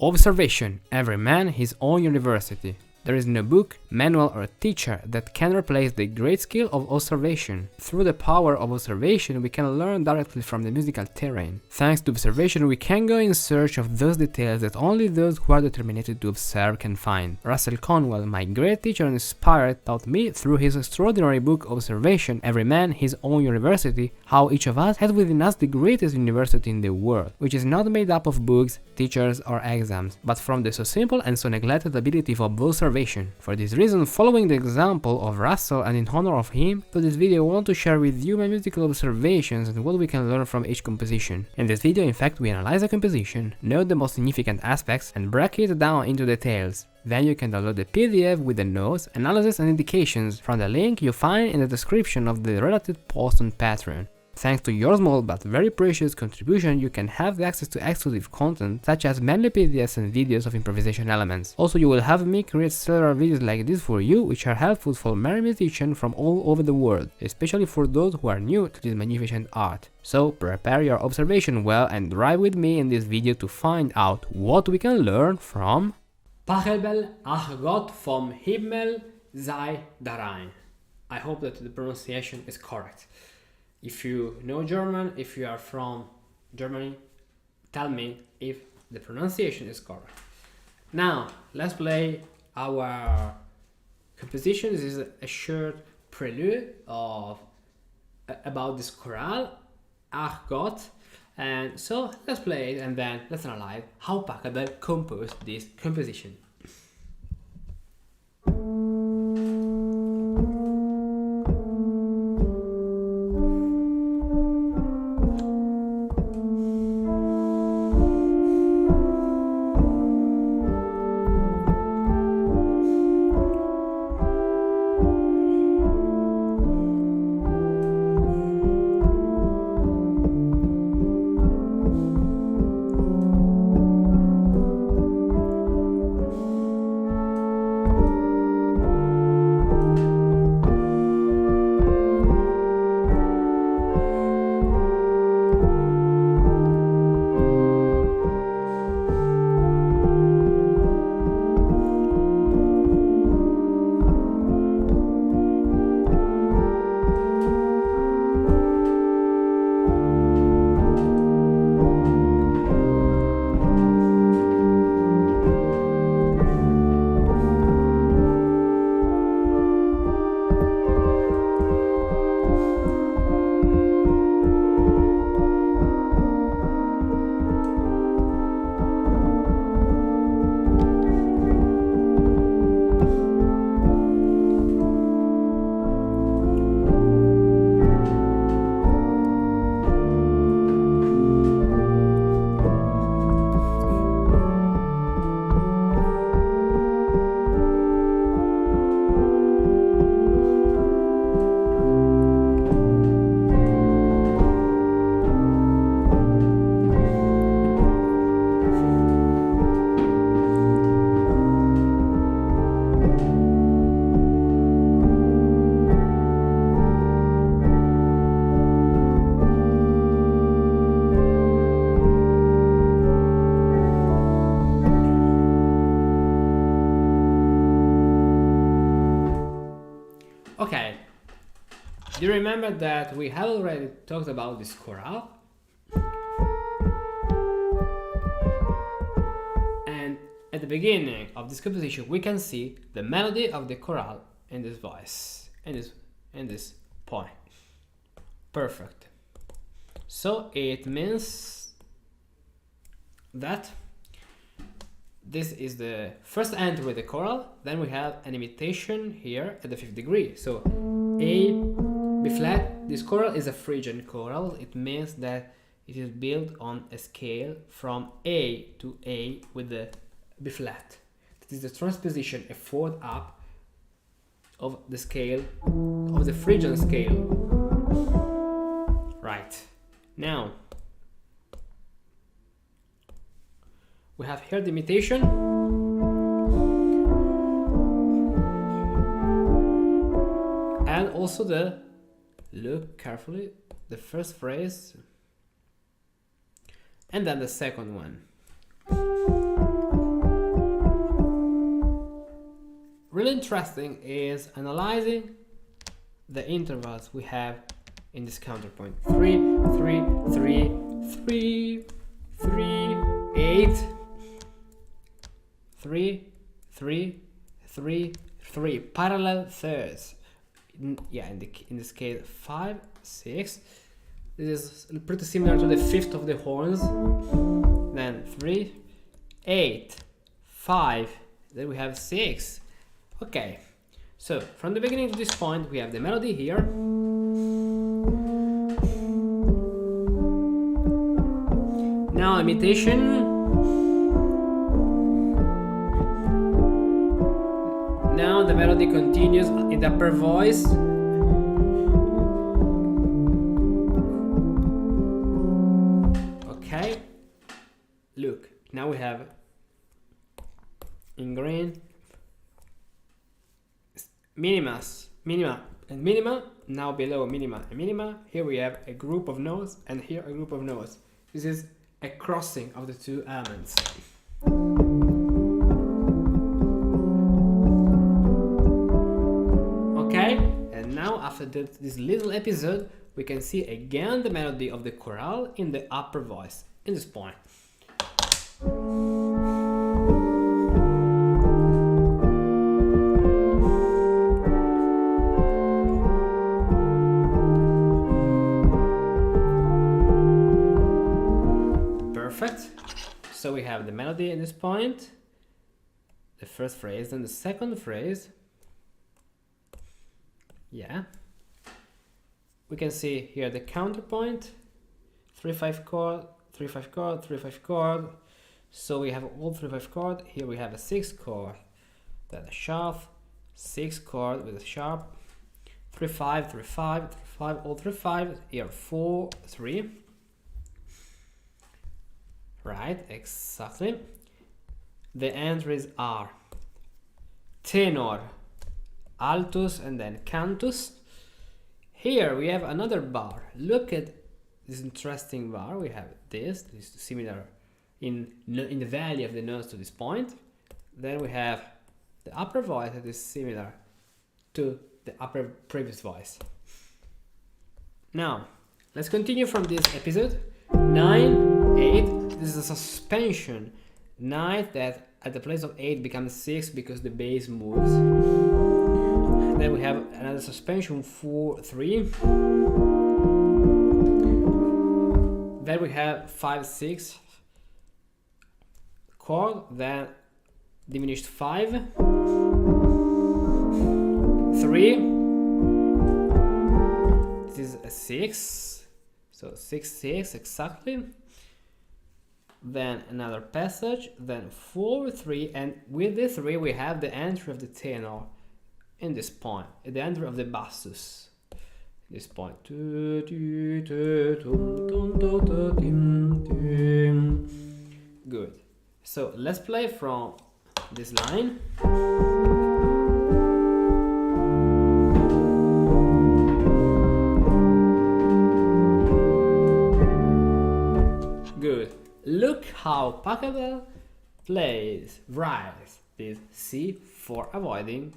Observation. Every man his own university. There is no book, manual or teacher that can replace the great skill of observation. Through the power of observation we can learn directly from the musical terrain. Thanks to observation we can go in search of those details that only those who are determined to observe can find. Russell Conwell, my great teacher and inspirer, taught me through his extraordinary book Observation, Every Man His Own University, how each of us has within us the greatest university in the world, which is not made up of books, teachers or exams, but from the so simple and so neglected ability of observation. For this reason, following the example of Russell and in honor of him, for this video I want to share with you my musical observations and what we can learn from each composition. In this video, in fact, we analyze a composition, note the most significant aspects and break it down into details. Then you can download the PDF with the notes, analysis and indications from the link you find in the description of the related post on Patreon. Thanks to your small but very precious contribution, you can have access to exclusive content such as many PDFs and videos of Improvisation Elements. Also, you will have me create several videos like this for you, which are helpful for many musicians from all over the world, especially for those who are new to this magnificent art. So prepare your observation well and drive with me in this video to find out what we can learn from Pachelbel, ach Gott vom Himmel sei da rein. I hope that the pronunciation is correct. If you know German, if you are from Germany, tell me if the pronunciation is correct. Now, let's play our composition. This is a short prelude about this chorale, Ach Gott. And so let's play it and then let's analyze how Pachelbel composed this composition. Okay, do you remember that we have already talked about this chorale? And at the beginning of this composition we can see the melody of the chorale in this voice, in this point. Perfect. So it means that this is the first entry with the chorale, then we have an imitation here at the 5th degree. So A, B flat, this chorale is a Phrygian chorale. It means that it is built on a scale from A to A with the B flat. That is the transposition, a fourth up of the scale, of the Phrygian scale. Right, now we have here the imitation, and also the, look carefully, the first phrase, and then the second one. interesting is analyzing the intervals we have in this counterpoint. 3, 3, 3, 3, 3, 8, 3, 3, 3, 3. Parallel thirds. Yeah, in this case 5, 6. This is pretty similar to the fifth of the horns. Then 3, 8, 5. Then we have 6. Okay, so from the beginning to this point we have the melody here. Now imitation. Now the melody continues in the upper voice. Okay, look, now we have in green minima and minima. Now below minima and minima, here we have a group of notes, and here a group of notes. This is a crossing of the two elements. Okay, and now after this little episode, we can see again the melody of the chorale in the upper voice in this point. Perfect. So we have the melody in this point, the first phrase, and the second phrase. Yeah. We can see here the counterpoint, 3-5 chord, 3-5 chord, 3-5 chord. So we have all 3-5 chord. Here we have a 6 chord, then a sharp, 6 chord with a sharp, 3-5, 3-5, 3-5, all 3-5. Here 4, 3. Right, exactly. The entries are tenor, altus, and then cantus. Here we have another bar. Look at this interesting bar. We have this is similar in the value of the notes to this point. Then we have the upper voice that is similar to the upper previous voice. Now, let's continue from this episode. 9, 8, this is a suspension. 9 that at the place of 8 becomes 6 because the bass moves. Then we have another suspension, 4, 3. Then we have 5, 6 chord, then diminished 5, 3. This is a 6, so 6, 6 exactly. Then another passage, then 4, 3, and with the 3 we have the entry of the tenor in this point, the entry of the bassus, this point. Good. So let's play from this line. Good. Look how Pachelbel writes this C for avoiding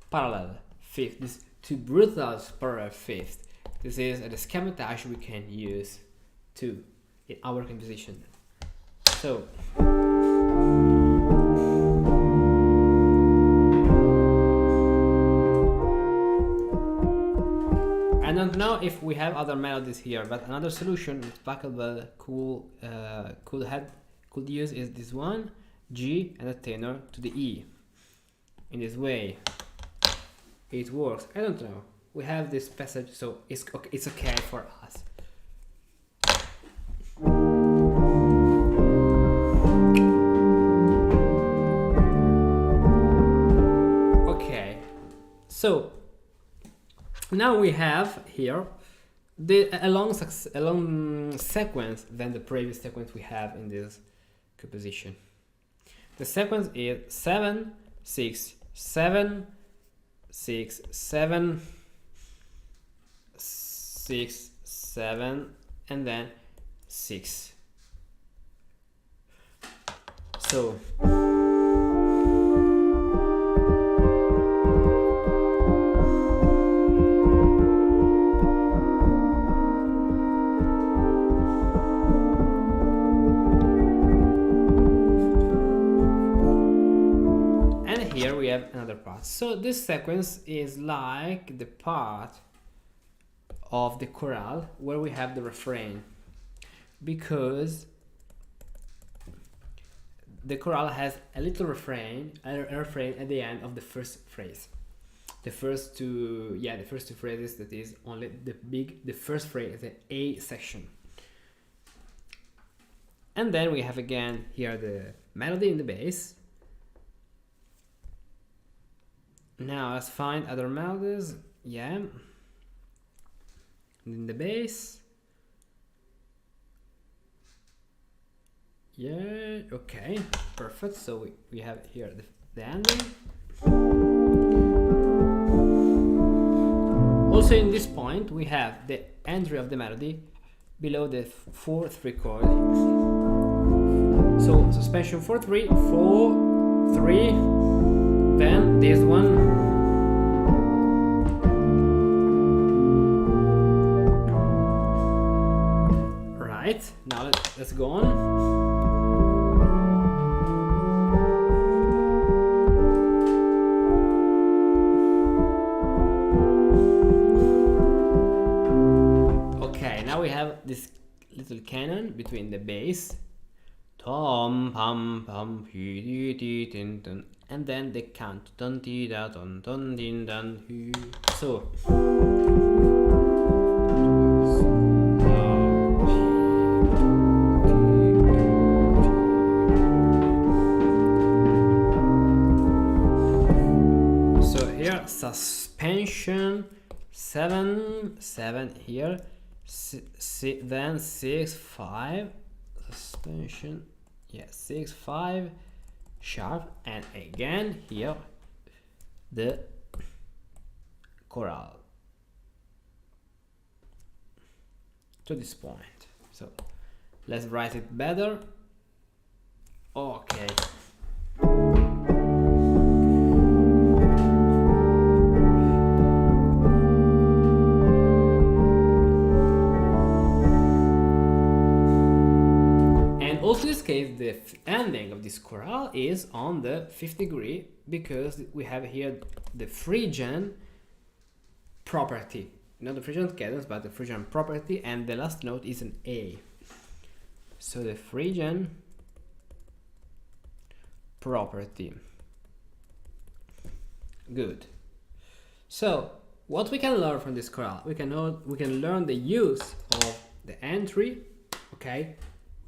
parallel fifth, this two brutals parallel fifth. This is a schematage we can use too in our composition. So I don't know if we have other melodies here, but another solution that Pachelbel could use is this one, G and a tenor to the E. In this way it works. I don't know. We have this passage, so it's okay for us. Okay, so now we have here a long sequence than the previous sequence we have in this composition. The sequence is 7, 6, 7, 6, 7, 6, 7, and then 6. So here we have another part. So this sequence is like the part of the chorale where we have the refrain, because the chorale has a little refrain, a refrain at the end of the first phrase. The first two phrases, that is only the first phrase, the A section. And then we have again here the melody in the bass. Now let's find other melodies. Yeah. In the bass. Yeah, okay, perfect. So we have here the ending. Also in this point we have the entry of the melody below the 4/3 chord. So suspension 4/3, 4/3, then this one, right? Now let's go on. Now we have this little canon between the bass, tom pam pam pi di tin tin, and then the count, ton ti da ton ton din dan hu. So here suspension 7/7 here. Then 6/5 suspension, yeah, 6/5 sharp, and again here the chorale to this point. So let's write it better. Okay. Also in this case, the ending of this chorale is on the 5th degree, because we have here the Phrygian property, not the Phrygian cadence, but the Phrygian property, and the last note is an A. So the Phrygian property. Good. So what we can learn from this chorale? We can learn the use of the entry, okay?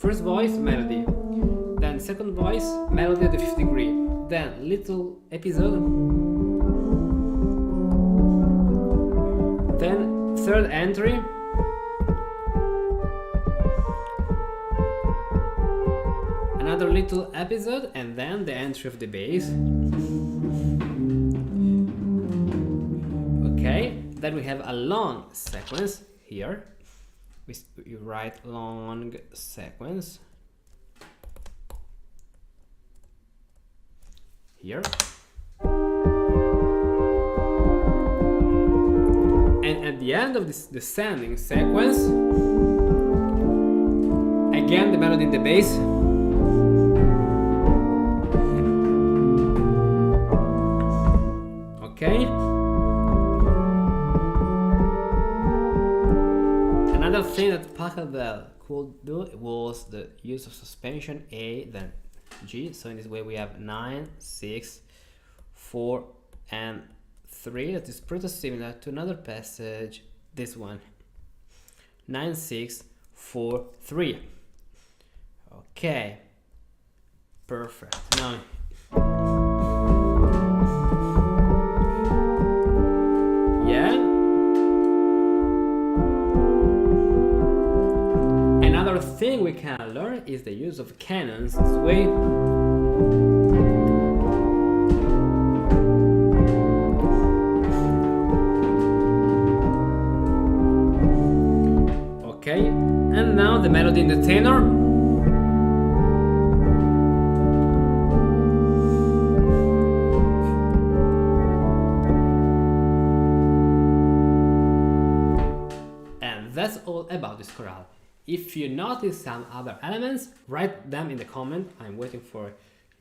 First voice, melody, then second voice, melody at the 5th degree, then little episode, then third entry, another little episode, and then the entry of the bass. Okay, then we have a long sequence here. You write long sequence here, and at the end of this descending sequence, again the melody in the bass, okay. Another thing that Pachelbel could do was the use of suspension A, then G. So in this way we have 9, 6, 4, and 3. That is pretty similar to another passage, this one. 9, 6, 4, 3. Okay. Perfect. Now another thing we can learn is the use of canons this way. Okay, and now the melody in the tenor. And that's all about this chorale. If you notice some other elements, write them in the comment. I'm waiting for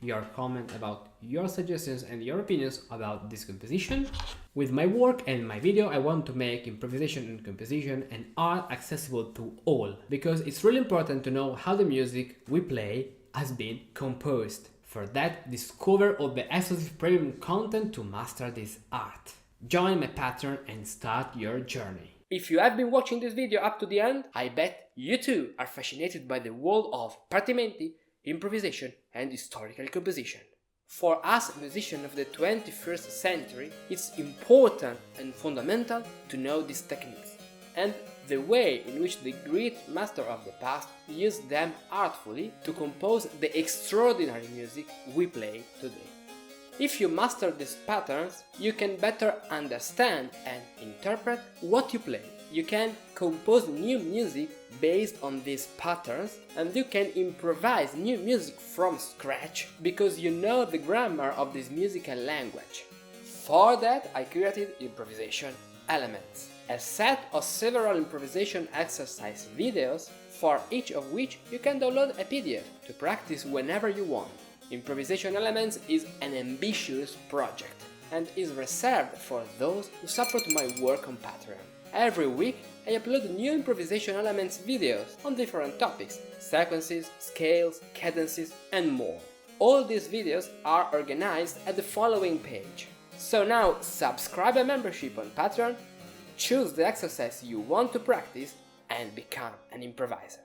your comment about your suggestions and your opinions about this composition. With my work and my video, I want to make improvisation and composition and art accessible to all, because it's really important to know how the music we play has been composed. For that, discover all the exclusive premium content to master this art. Join my Patreon and start your journey. If you have been watching this video up to the end, I bet you too are fascinated by the world of partimenti, improvisation and historical composition. For us musicians of the 21st century, it's important and fundamental to know these techniques and the way in which the great masters of the past used them artfully to compose the extraordinary music we play today. If you master these patterns, you can better understand and interpret what you play. You can compose new music based on these patterns, and you can improvise new music from scratch because you know the grammar of this musical language. For that, I created Improvisation Elements, a set of several improvisation exercise videos, for each of which you can download a PDF to practice whenever you want. Improvisation Elements is an ambitious project and is reserved for those who support my work on Patreon. Every week I upload new Improvisation Elements videos on different topics, sequences, scales, cadences and more. All these videos are organized at the following page. So now subscribe a membership on Patreon, choose the exercise you want to practice and become an improviser.